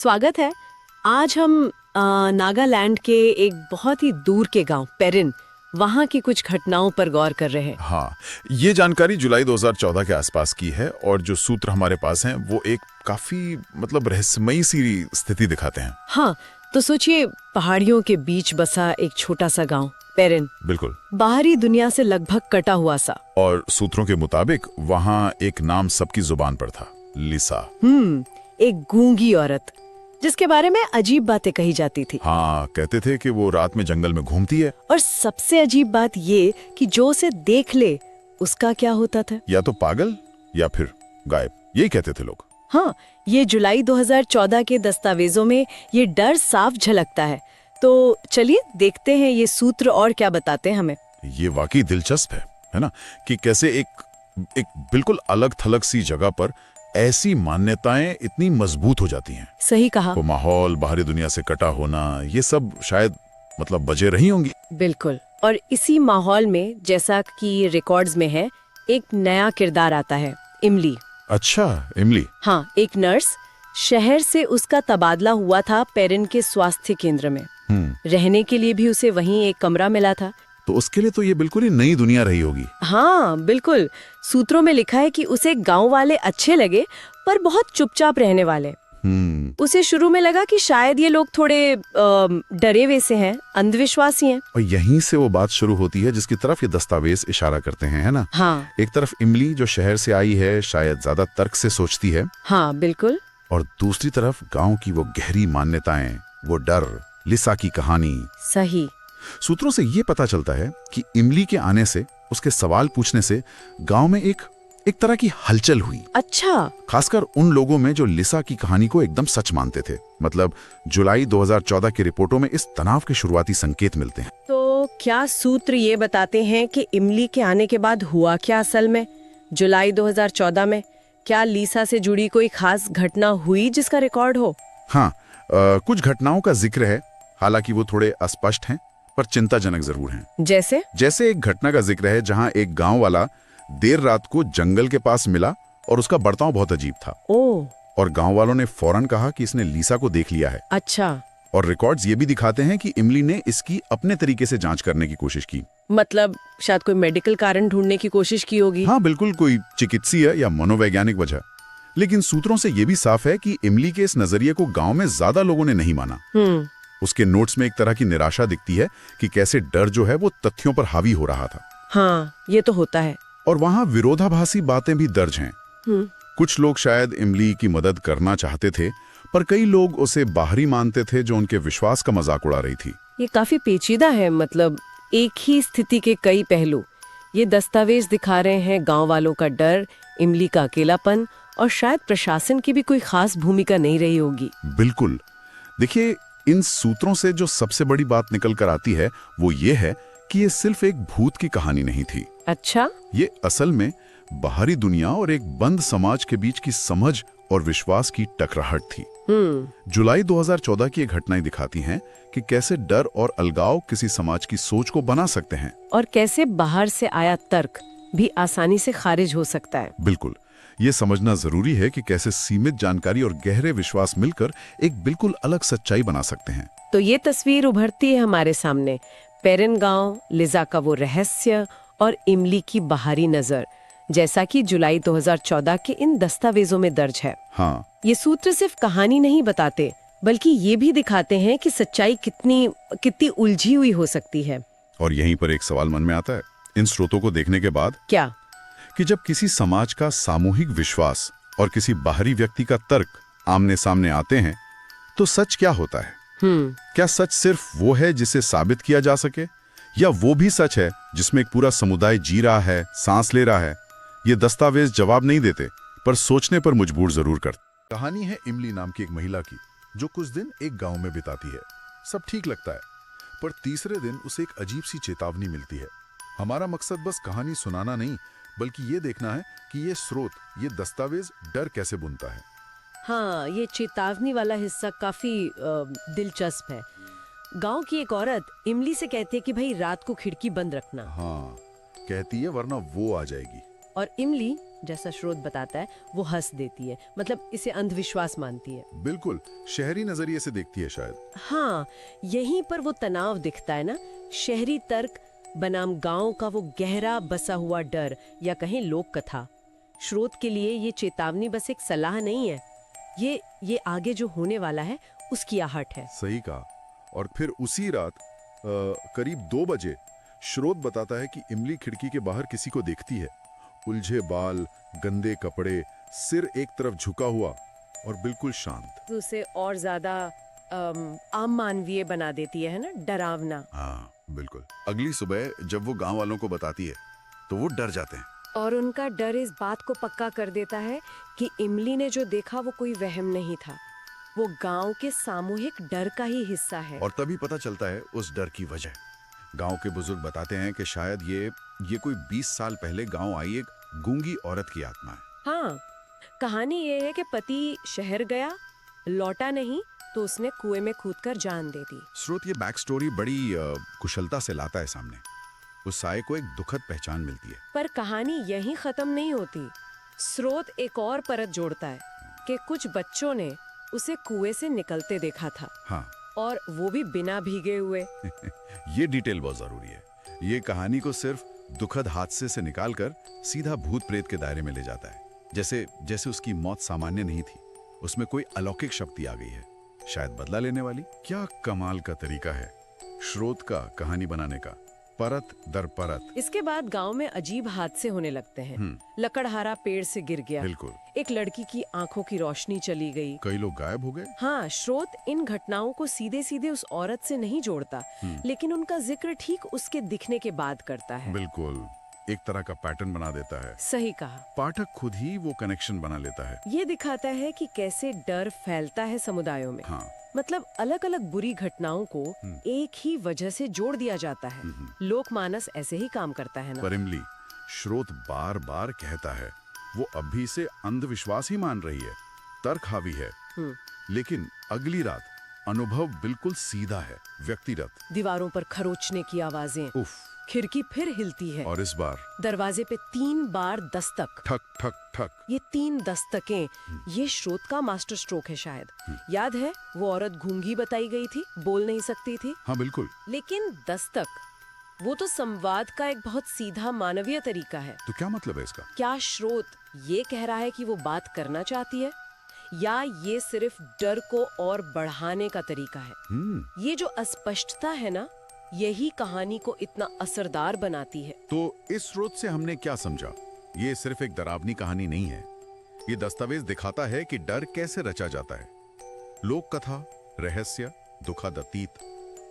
स्वागत है। आज हम नागालैंड के एक बहुत ही दूर के गांव पेरिन वहां की कुछ घटनाओं पर गौर कर रहे हैं। हाँ, ये जानकारी जुलाई 2014 के आसपास की है और जो सूत्र हमारे पास हैं वो एक काफी रहस्यमयी सी स्थिति दिखाते हैं। हाँ, तो सोचिए पहाड़ियों के बीच बसा एक छोटा सा गांव पेरिन, बिल्कुल। बाहरी दुनिया से लगभग कटा हुआ सा। और सूत्रों के मुताबिक वहाँ एक नाम सबकी जुबान पर था, लिसा। एक गूंगी औरत जिसके बारे में अजीब बातें कही जाती थी। हाँ, कहते थे कि वो रात में जंगल में घूमती है। और सबसे अजीब बात ये कि जो उसे देख ले उसका क्या होता था? या तो पागल या फिर गायब, यही कहते थे लोग। हाँ, ये जुलाई 2014 के दस्तावेजों में ये डर साफ झलकता है। तो चलिए देखते हैं ये सूत्र और क्या बताते हैं हमें। ये वाकई दिलचस्प है ना, कि कैसे एक बिल्कुल अलग थलग सी जगह पर ऐसी मान्यताएं इतनी मजबूत हो जाती हैं। सही कहा। वो माहौल, बाहरी दुनिया से कटा होना, ये सब शायद वजह रही होंगी। बिल्कुल। और इसी माहौल में, जैसा कि रिकॉर्ड्स में है, एक नया किरदार आता है, इमली। अच्छा, इमली। हाँ, एक नर्स। शहर से उसका तबादला हुआ था पेरिन के स्वास्थ्य केंद्र में। रहने के लिए भी उसे वहीं एक कमरा मिला था। तो उसके लिए तो ये बिल्कुल ही नई दुनिया रही होगी। हाँ बिल्कुल। सूत्रों में लिखा है कि उसे गांव वाले अच्छे लगे, पर बहुत चुपचाप रहने वाले। उसे शुरू में लगा कि शायद ये लोग थोड़े डरे हुए से हैं, अंधविश्वासी हैं। और यहीं से वो बात शुरू होती है जिसकी तरफ ये दस्तावेज इशारा करते हैं, है ना? हाँ। एक तरफ इमली जो शहर से आई है, शायद ज्यादा तर्क से सोचती है। हाँ बिल्कुल। और दूसरी तरफ गांव की वो गहरी मान्यताएं, वो डर, लिसा की कहानी। सही। सूत्रों से ये पता चलता है कि इमली के आने से, उसके सवाल पूछने से गांव में एक तरह की हलचल हुई। अच्छा। खासकर उन लोगों में जो लिसा की कहानी को एकदम सच मानते थे। जुलाई 2014 की रिपोर्टों में इस तनाव के शुरुआती संकेत मिलते हैं। तो क्या सूत्र ये बताते हैं कि इमली के आने के बाद हुआ क्या असल में? जुलाई 2014 में क्या लिसा से जुड़ी कोई खास घटना हुई जिसका रिकॉर्ड हो? हाँ, कुछ घटनाओं का जिक्र है, हालांकि वो थोड़े अस्पष्ट हैं, पर चिंताजनक जरूर हैं। जैसे एक घटना का जिक्र है जहां एक गांव वाला देर रात को जंगल के पास मिला और उसका बर्ताव बहुत अजीब था। और गांव वालों ने फौरन कहा कि इसने लिसा को देख लिया है। अच्छा। और रिकॉर्ड्स ये भी दिखाते हैं कि इमली ने इसकी अपने तरीके से जांच करने की कोशिश की। मतलब शायद कोई मेडिकल कारण ढूंढने की कोशिश की होगी। हाँ बिल्कुल, कोई चिकित्सीय या मनोवैज्ञानिक वजह। लेकिन सूत्रों से ये भी साफ है कि इमली के इस नजरिए को गांव में ज्यादा लोगों ने नहीं माना। उसके नोट्स में एक तरह की निराशा दिखती है कि कैसे डर जो है वो तथ्यों पर हावी हो रहा था। हाँ, ये तो होता है। और वहाँ विरोधाभासी बातें भी दर्ज हैं। कुछ लोग शायद इमली की मदद करना चाहते थे, पर कई लोग उसे बाहरी मानते थे जो उनके विश्वास का मजाक उड़ा रही थी। ये काफी पेचीदा है, मतलब एक ही स्थिति के कई पहलू। ये दस्तावेज दिखा रहे हैं गांव वालों का डर, इमली का अकेलापन, और शायद प्रशासन की भी कोई खास भूमिका नहीं रही होगी। बिल्कुल। देखिए, इन सूत्रों से जो सबसे बड़ी बात निकल कर आती है वो ये है कि ये सिर्फ एक भूत की कहानी नहीं थी। अच्छा। ये असल में बाहरी दुनिया और एक बंद समाज के बीच की समझ और विश्वास की टकराहट थी। जुलाई 2014 की ये घटनाएं दिखाती हैं कि कैसे डर और अलगाव किसी समाज की सोच को बना सकते हैं, और कैसे बाहर से आया तर्क भी आसानी से खारिज हो सकता है। बिल्कुल। ये समझना जरूरी है कि कैसे सीमित जानकारी और गहरे विश्वास मिलकर एक बिल्कुल अलग सच्चाई बना सकते हैं। तो ये तस्वीर उभरती है हमारे सामने, पेरिन गांव, लिजा का वो रहस्य और इमली की बाहरी नजर, जैसा कि जुलाई 2014 के इन दस्तावेजों में दर्ज है। हाँ। ये सूत्र सिर्फ कहानी नहीं बताते, बल्कि ये भी दिखाते हैं कि सच्चाई कितनी उलझी हुई हो सकती है। और यहीं पर एक सवाल मन में आता है इन स्रोतों को देखने के बाद, क्या? कि जब किसी समाज का सामूहिक विश्वास और किसी बाहरी व्यक्ति का तर्क आमने सामने आते हैं तो सच क्या होता है? क्या सच सिर्फ वो है जिसे साबित किया जा सके, या वो भी सच है जिसमें एक पूरा समुदाय जी रहा है, सांस ले रहा है? ये दस्तावेज जवाब नहीं देते, पर सोचने पर मजबूर जरूर करते। कहानी है इमली नाम की एक महिला की जो कुछ दिन एक गांव में बिताती है। सब ठीक लगता है, पर तीसरे दिन उसे एक अजीब सी चेतावनी मिलती है। हमारा मकसद बस कहानी सुनाना नहीं, बल्कि ये देखना है कि ये स्रोत, ये दस्तावेज डर कैसे बुनता है। हाँ, ये चेतावनी वाला हिस्सा काफी दिलचस्प है। गांव की एक औरत इमली से कहती है कि भाई रात को खिड़की बंद रखना। हाँ, कहती है वरना वो आ जाएगी। और इमली, जैसा स्रोत बताता है, वो हंस देती है, मतलब इसे अंधविश्वास मानती है। बिल्कुल शहरी नजरिए से देखती है शायद। हाँ, यहीं पर वो तनाव दिखता है ना, शहरी तर्क बनाम गांव का वो गहरा बसा हुआ डर या कहें लोक कथा। स्रोत के लिए ये चेतावनी बस एक सलाह नहीं है, ये आगे जो होने वाला है उसकी आहट है। सही कहा। और फिर उसी रात करीब 2 बजे स्रोत बताता है कि इमली खिड़की के बाहर किसी को देखती है। उलझे बाल, गंदे कपड़े, सिर एक तरफ झुका हुआ और बिल्कुल शांत। तो उसे और ज्यादा आम मानवीय बना देती है ना, डरावना। हाँ बिल्कुल। अगली सुबह जब वो गांव वालों को बताती है तो वो डर जाते हैं। और उनका डर इस बात को पक्का कर देता है कि इमली ने जो देखा वो कोई वहम नहीं था, वो गांव के सामूहिक डर का ही हिस्सा है। और तभी पता चलता है उस डर की वजह। गांव के बुजुर्ग बताते हैं कि शायद ये कोई 20 साल पहले गांव आई एक गूंगी औरत की आत्मा है। हाँ, कहानी ये है कि पति शहर गया, लौटा नहीं तो उसने कुएं में कूदकर जान दे दी। स्रोत ये बैक स्टोरी बड़ी कुशलता से लाता है सामने। उस साये को एक दुखद पहचान मिलती है। पर कहानी यहीं खत्म नहीं होती। स्रोत एक और परत जोड़ता है कि कुछ बच्चों ने उसे कुएं से निकलते देखा था। हाँ और वो भी बिना भीगे हुए। ये डिटेल बहुत जरूरी है। ये कहानी को सिर्फ दुखद हादसे से निकालकर सीधा भूत प्रेत के दायरे में ले जाता है। जैसे उसकी मौत सामान्य नहीं थी, उसमें कोई अलौकिक शक्ति आ गई है, शायद बदला लेने वाली। क्या कमाल का तरीका है स्रोत का कहानी बनाने का, परत दर परत। इसके बाद गांव में अजीब हादसे होने लगते हैं। लकड़हारा पेड़ से गिर गया, बिल्कुल। एक लड़की की आंखों की रोशनी चली गई, कई लोग गायब हो गए। हाँ, स्रोत इन घटनाओं को सीधे सीधे उस औरत से नहीं जोड़ता, लेकिन उनका जिक्र ठीक उसके दिखने के बाद करता है। बिल्कुल, एक तरह का पैटर्न बना देता है। सही कहा। पाठक खुद ही वो कनेक्शन बना लेता है। ये दिखाता है कि कैसे डर फैलता है समुदायों में। हाँ। मतलब अलग अलग बुरी घटनाओं को एक ही वजह से जोड़ दिया जाता है। लोकमानस ऐसे ही काम करता है ना। पर इमली, स्रोत बार बार कहता है वो अभी से अंधविश्वास ही मान रही है, तर्क हावी है। लेकिन अगली रात अनुभव बिल्कुल सीधा है, व्यक्तिगत। दीवारों पर खरोचने की आवाजें, उफ, खिड़की फिर हिलती है और इस बार दरवाजे पे 3 बार दस्तक। ठक ठक ठक। ये 3 दस्तकें, ये स्रोत का मास्टर स्ट्रोक है शायद। याद है वो औरत गूंगी बताई गई थी, बोल नहीं सकती थी। हाँ बिल्कुल। लेकिन दस्तक, वो तो संवाद का एक बहुत सीधा मानवीय तरीका है। तो क्या मतलब है इसका? क्या स्रोत ये कह रहा है कि वो बात करना चाहती है, या ये सिर्फ डर को और बढ़ाने का तरीका है? ये जो अस्पष्टता है ना, यही कहानी को इतना असरदार बनाती है। तो इस स्रोत से हमने क्या समझा? ये सिर्फ एक डरावनी कहानी नहीं है, ये दस्तावेज दिखाता है कि डर कैसे रचा जाता है। लोक कथा, रहस्य, दुखद अतीत,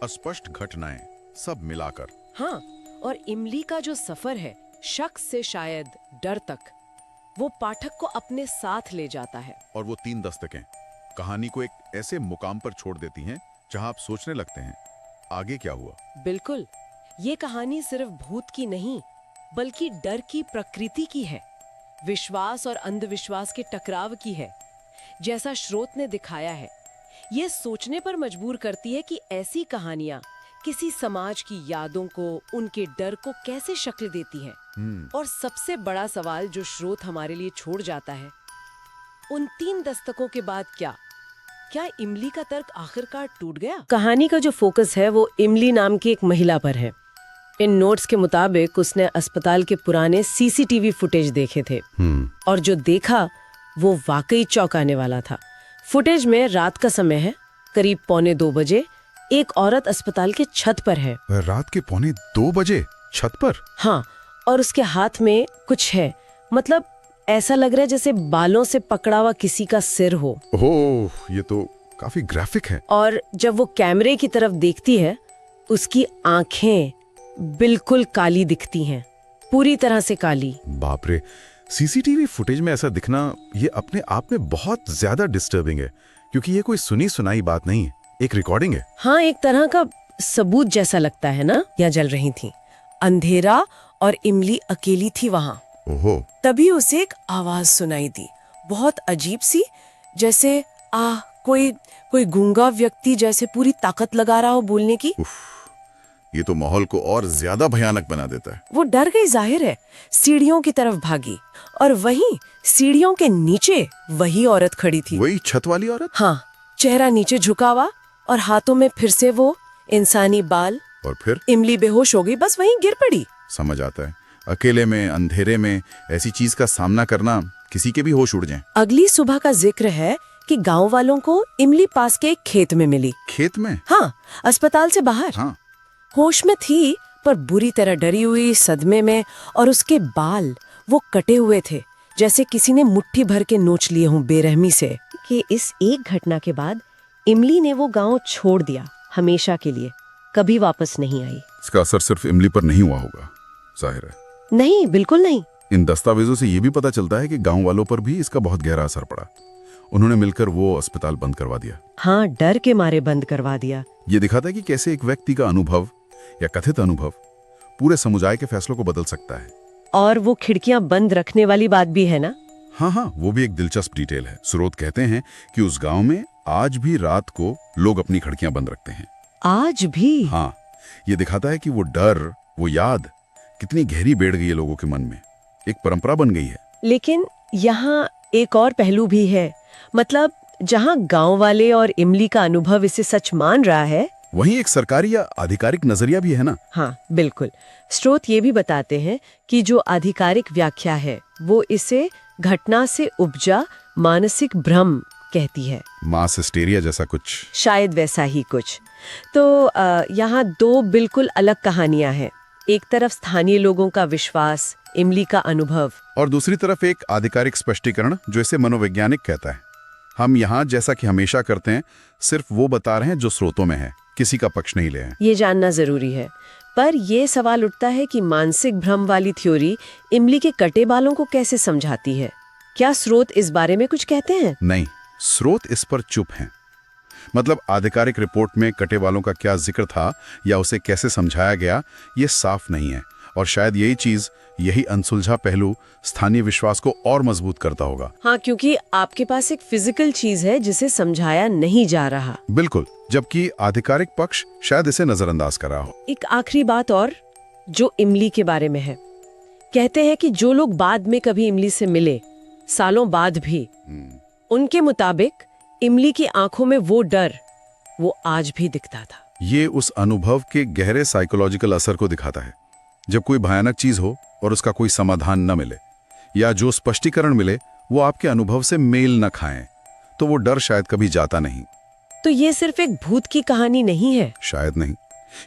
अस्पष्ट घटनाएं, सब मिलाकर। हाँ, और इमली का जो सफर है शक से शायद डर तक, वो पाठक को अपने साथ ले जाता है। और वो 3 दस्तकें कहानी को एक ऐसे मुकाम पर छोड़ देती हैं जहां आप सोचने लगते हैं आगे क्या हुआ। बिल्कुल, ये कहानी सिर्फ भूत की नहीं, बल्कि डर की प्रकृति की है, विश्वास और अंधविश्वास के टकराव की है। जैसा स्रोत ने दिखाया है, ये सोचने पर मजबूर करती है कि ऐसी कहानियां किसी समाज की यादों को, उनके डर को कैसे शक्ल देती हैं। और सबसे बड़ा सवाल जो स्रोत हमारे लिए छोड़ जाता है, उन 3 दस्तकों के बाद क्या इमली का तर्क आखिरकार टूट गया? कहानी का जो फोकस है वो इमली नाम की एक महिला पर है। इन नोट्स के मुताबिक उसने अस्पताल के पुराने सीसीटीवी फुटेज देखे थे, और जो देखा वो वाकई चौंकाने वाला था। फुटेज में रात का समय है, करीब 1:45 बजे। एक औरत अस्पताल के छत पर है। रात के 1:45 बजे छत पर? हाँ, और उसके हाथ में कुछ है, मतलब ऐसा लग रहा है जैसे बालों से पकड़ा हुआ किसी का सिर हो। ओह, ये तो काफी ग्राफिक है। और जब वो कैमरे की तरफ देखती है, उसकी आंखें बिल्कुल काली दिखती हैं, पूरी तरह से काली। बाप रे, सीसीटीवी फुटेज में ऐसा दिखना ये अपने आप में बहुत ज्यादा डिस्टर्बिंग है, क्योंकि ये कोई सुनी सुनाई बात नहीं है, एक रिकॉर्डिंग है। हाँ, एक तरह का सबूत जैसा लगता है ना। या जल रही थी, अंधेरा, और इमली अकेली थी वहाँ। ओहो। तभी उसे एक आवाज सुनाई दी, बहुत अजीब सी, जैसे कोई गूंगा व्यक्ति जैसे पूरी ताकत लगा रहा हो बोलने की। ये तो माहौल को और ज्यादा भयानक बना देता है। वो डर गई जाहिर है, सीढ़ियों की तरफ भागी और वहीं सीढ़ियों के नीचे वही औरत खड़ी थी। वही छत वाली औरत? हाँ, चेहरा नीचे झुका हुआ और हाथों में फिर से वो इंसानी बाल। और फिर इमली बेहोश हो गई, बस वहीं गिर पड़ी। समझ आता है, अकेले में अंधेरे में ऐसी चीज का सामना करना, किसी के भी होश उड़ जाएं। अगली सुबह का जिक्र है कि गांव वालों को इमली पास के एक खेत में मिली। खेत में? हाँ, अस्पताल से बाहर। हाँ। होश में थी पर बुरी तरह डरी हुई, सदमे में, और उसके बाल वो कटे हुए थे जैसे किसी ने मुट्ठी भर के नोच लिए हों बेरहमी से। कि इस एक घटना के बाद इमली ने वो गांव छोड़ दिया हमेशा के लिए, कभी वापस नहीं आई। इसका असर सिर्फ इमली पर नहीं हुआ होगा, जाहिर है। नहीं, बिल्कुल नहीं। इन दस्तावेजों से ये भी पता चलता है कि गांव वालों पर भी इसका बहुत गहरा असर पड़ा। उन्होंने मिलकर वो अस्पताल बंद करवा दिया। हाँ, डर के मारे बंद करवा दिया। ये दिखाता है कि कैसे एक व्यक्ति का अनुभव या कथित अनुभव पूरे समुदाय के फैसलों को बदल सकता है। और वो खिड़कियां बंद रखने वाली बात भी है ना? हाँ, वो भी एक दिलचस्प डिटेल है। स्रोत कहते हैं कि उस गांव में आज भी रात को लोग अपनी खिड़कियां बंद रखते हैं। आज भी? हाँ, ये दिखाता है कि वो डर, वो याद कितनी गहरी बैठ गई है लोगों के मन में, एक परंपरा बन गई है। लेकिन यहाँ एक और पहलू भी है। मतलब जहाँ गांव वाले और इमली का अनुभव इसे सच मान रहा है, वहीं एक सरकारी या आधिकारिक नजरिया भी है ना? हाँ, बिल्कुल। स्रोत ये भी बताते हैं कि जो आधिकारिक व्याख्या है वो इसे घटना से उपजा मानसिक भ्रम कहती है। मास हिस्टेरिया जैसा कुछ? शायद वैसा ही कुछ। तो यहाँ दो बिल्कुल अलग कहानियां हैं। एक तरफ स्थानीय लोगों का विश्वास, इमली का अनुभव, और दूसरी तरफ एक आधिकारिक स्पष्टीकरण जो इसे मनोवैज्ञानिक कहता है। हम यहाँ जैसा कि हमेशा करते हैं, सिर्फ वो बता रहे हैं जो स्रोतों में है, किसी का पक्ष नहीं ले हैं। ये जानना जरूरी है। पर यह सवाल उठता है कि मानसिक भ्रम वाली थ्योरी इमली के कटे बालों को कैसे समझाती है? क्या स्रोत इस बारे में कुछ कहते हैं? नहीं, स्रोत इस पर चुप हैं। मतलब आधिकारिक रिपोर्ट में कटे बालों का क्या जिक्र था या उसे कैसे समझाया गया, ये साफ नहीं है। और शायद यही चीज, यही अनसुलझा पहलू स्थानीय विश्वास को और मजबूत करता होगा। हाँ, क्योंकि आपके पास एक फिजिकल चीज है जिसे समझाया नहीं जा रहा। बिल्कुल, जबकि आधिकारिक पक्ष शायद इसे नजरअंदाज कर रहा हो। एक आखिरी बात और जो इमली के बारे में है। कहते हैं कि जो लोग बाद में कभी इमली से मिले, सालों बाद भी, उनके मुताबिक इमली की आंखों में वो डर, वो आज भी दिखता था। ये उस अनुभव के गहरे साइकोलॉजिकल असर को दिखाता है। जब कोई भयानक चीज हो और उसका कोई समाधान न मिले, या जो स्पष्टीकरण मिले वो आपके अनुभव से मेल न खाएं, तो वो डर शायद कभी जाता नहीं। तो ये सिर्फ एक भूत की कहानी नहीं है। शायद नहीं,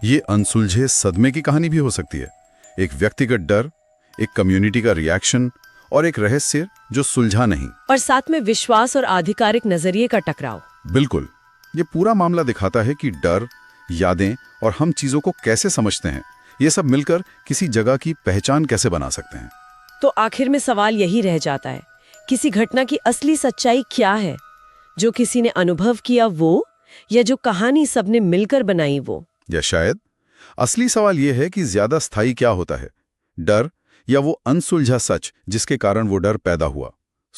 ये अनसुलझे सदमे की कहानी भी हो सकती है। एक व्यक्तिगत डर, एक कम्युनिटी का रिएक्शन और एक रहस्य जो सुलझा नहीं, और साथ में विश्वास और आधिकारिक नजरिए का टकराव। बिल्कुल, ये पूरा मामला दिखाता है कि डर, यादें और हम चीजों को कैसे समझते हैं, ये सब मिलकर किसी जगह की पहचान कैसे बना सकते हैं। तो आखिर में सवाल यही रह जाता है, किसी घटना की असली सच्चाई क्या है? जो किसी ने अनुभव किया वो, या जो कहानी सबने मिलकर बनाई वो? या शायद असली सवाल यह है कि ज्यादा स्थायी क्या होता है, डर या वो अनसुलझा सच जिसके कारण वो डर पैदा हुआ।